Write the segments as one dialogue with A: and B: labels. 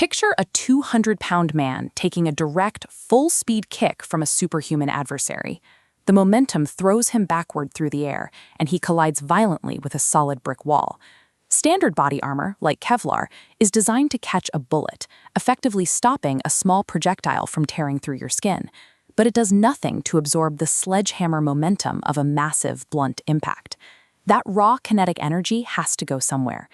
A: Picture a 200-pound man taking a direct, full-speed kick from a superhuman adversary. The momentum throws him backward through the air, and he collides violently with a solid brick wall. Standard body armor, like Kevlar, is designed to catch a bullet, effectively stopping a small projectile from tearing through your skin. But it does nothing to absorb the sledgehammer momentum of a massive, blunt impact. That raw kinetic energy has to go somewhere.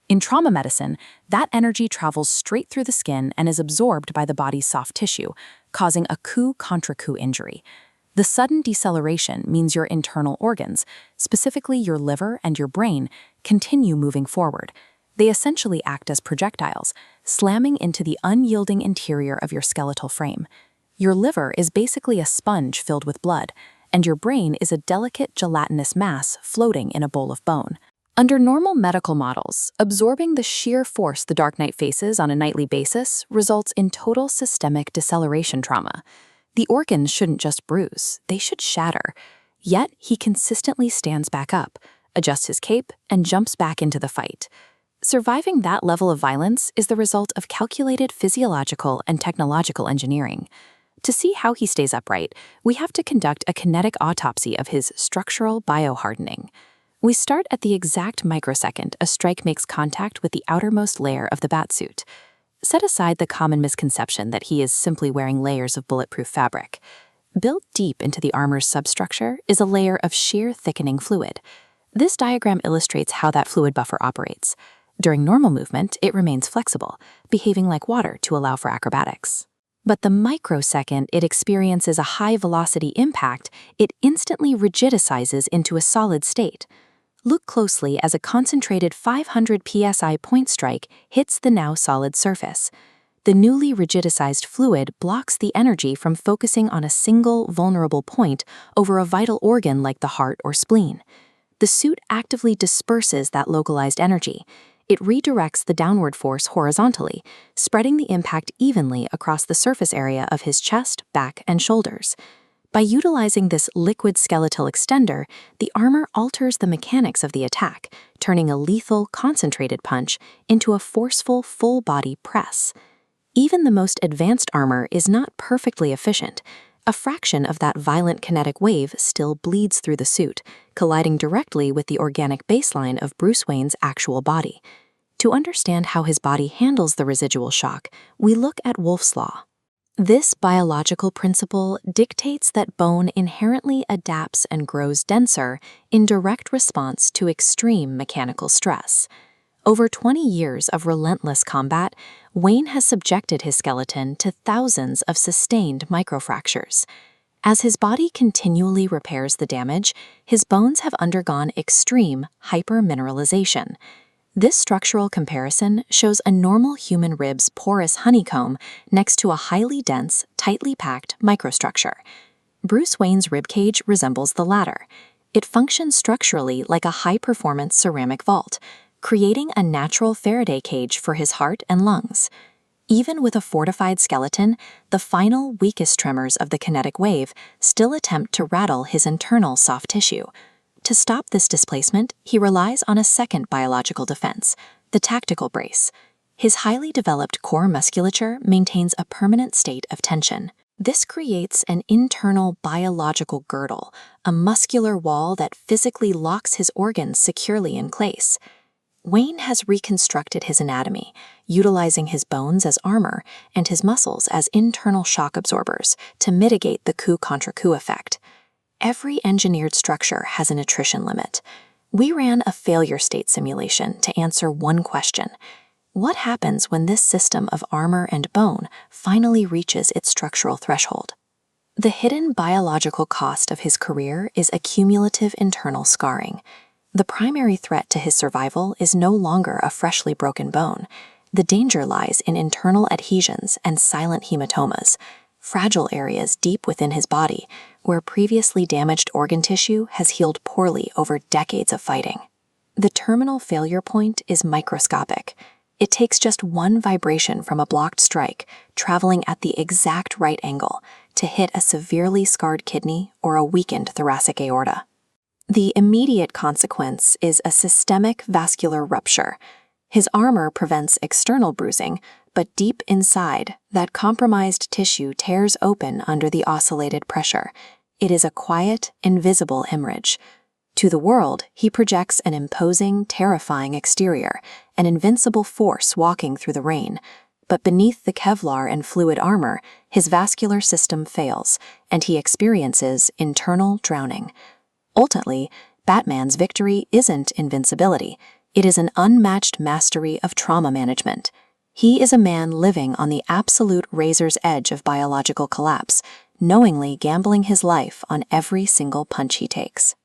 A: In trauma medicine, that energy travels straight through the skin and is absorbed by the body's soft tissue, causing a coup-contra-coup injury. The sudden deceleration means your internal organs, specifically your liver and your brain, continue moving forward. They essentially act as projectiles, slamming into the unyielding interior of your skeletal frame. Your liver is basically a sponge filled with blood, and your brain is a delicate gelatinous mass floating in a bowl of bone. Under normal medical models, absorbing the sheer force the Dark Knight faces on a nightly basis results in total systemic deceleration trauma. The organs shouldn't just bruise, they should shatter. Yet, he consistently stands back up, adjusts his cape, and jumps back into the fight. Surviving that level of violence is the result of calculated physiological and technological engineering. To see how he stays upright, we have to conduct a kinetic autopsy of his structural biohardening. We start at the exact microsecond a strike makes contact with the outermost layer of the batsuit. Set aside the common misconception that he is simply wearing layers of bulletproof fabric. Built deep into the armor's substructure is a layer of shear thickening fluid. This diagram illustrates how that fluid buffer operates. During normal movement, it remains flexible, behaving like water to allow for acrobatics. But the microsecond it experiences a high-velocity impact, it instantly rigidizes into a solid state. Look closely as a concentrated 500 psi point strike hits the now solid surface. The newly rigidized fluid blocks the energy from focusing on a single vulnerable point over a vital organ like the heart or spleen. The suit actively disperses that localized energy. It redirects the downward force horizontally, spreading the impact evenly across the surface area of his chest, back, and shoulders. By utilizing this liquid skeletal extender, the armor alters the mechanics of the attack, turning a lethal, concentrated punch into a forceful, full-body press. Even the most advanced armor is not perfectly efficient. A fraction of that violent kinetic wave still bleeds through the suit, colliding directly with the organic baseline of Bruce Wayne's actual body. To understand how his body handles the residual shock, we look at Wolff's Law. This biological principle dictates that bone inherently adapts and grows denser in direct response to extreme mechanical stress. Over 20 years of relentless combat, Wayne has subjected his skeleton to thousands of sustained microfractures. As his body continually repairs the damage, his bones have undergone extreme hypermineralization. This structural comparison shows a normal human rib's porous honeycomb next to a highly dense, tightly packed microstructure. Bruce Wayne's ribcage resembles the latter. It functions structurally like a high-performance ceramic vault, creating a natural Faraday cage for his heart and lungs. Even with a fortified skeleton, the final, weakest tremors of the kinetic wave still attempt to rattle his internal soft tissue. To stop this displacement, he relies on a second biological defense, the tactical brace. His highly developed core musculature maintains a permanent state of tension. This creates an internal biological girdle, a muscular wall that physically locks his organs securely in place. Wayne has reconstructed his anatomy, utilizing his bones as armor and his muscles as internal shock absorbers to mitigate the coup-contra-coup effect. Every engineered structure has an attrition limit. We ran a failure state simulation to answer one question. What happens when this system of armor and bone finally reaches its structural threshold? The hidden biological cost of his career is accumulative internal scarring. The primary threat to his survival is no longer a freshly broken bone. The danger lies in internal adhesions and silent hematomas, fragile areas deep within his body, where previously damaged organ tissue has healed poorly over decades of fighting. The terminal failure point is microscopic. It takes just one vibration from a blocked strike, traveling at the exact right angle, to hit a severely scarred kidney or a weakened thoracic aorta. The immediate consequence is a systemic vascular rupture. His armor prevents external bruising,
B: But deep inside, that compromised tissue tears open under the oscillated pressure. It is a quiet, invisible hemorrhage. To the world, he projects an imposing, terrifying exterior, an invincible force walking through the rain. But beneath the Kevlar and fluid armor, his vascular system fails, and he experiences internal drowning. Ultimately, Batman's victory isn't invincibility. It is an unmatched mastery of trauma management. He is a man living on the absolute razor's edge of biological collapse, knowingly gambling his life on every single punch he takes.